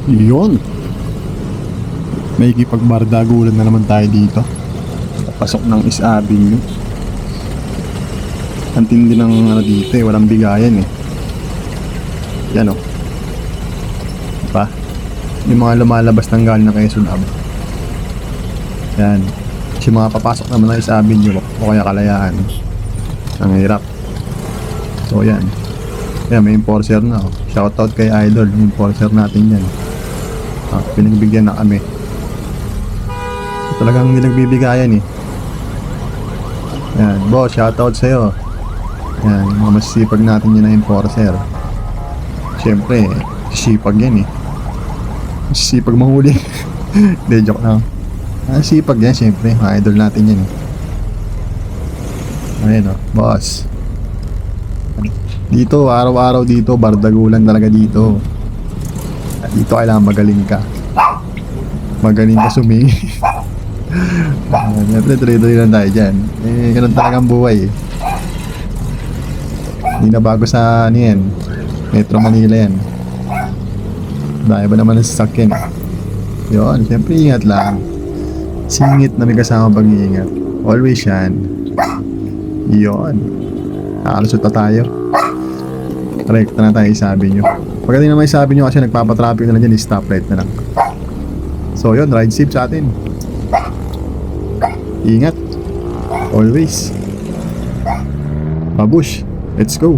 Yun. May ikipagbardagulan na naman tayo dito. Pasok ng East Avenue. Ang tindi ng ano dito eh, walang bigayan eh. Yan o. Diba? Yung mga lumalabas ng galing ng Quezon Ave. Yan. Kasi mga papasok naman ng East Avenue o kaya Kalayaan. Ang hirap. So yan. Yan, may enforcer na. Shoutout kay Idol, yung enforcer natin yan. Pinagbigyan na kami. Talagang hindi nagbibigayan eh. Yan, boss, shoutout sa'yo. Yan, mga masisipag natin yun na enforcer. Siyempre, sipag yan eh. Sipag mahuli. Hindi, joke lang. Sipag yan, siyempre. Mga idol natin yan eh. Ayun o, boss. Dito, araw-araw dito, bardagulan talaga dito. Dito kailangan magaling ka. Magaling ka sumingi. Siyempre, tuloy-tuloy lang tayo dyan. Eh, ganun talagang buhay eh. Hindi na bago sa ano yan, Metro Manila yan. Dahil ba naman ang sasakyan eh. Yun, siyempre ingat lang. Singit na may kasama pag-iingat. Always yan. Yun. Nakalusot na tayo. Correct na tayo sabi nyo. Pagdating naman sabi nyo kasi nagpapatraffic na lang dyan, stoplight na lang. So yun, ride safe sa atin. Ingat. Always. Babush. Let's go.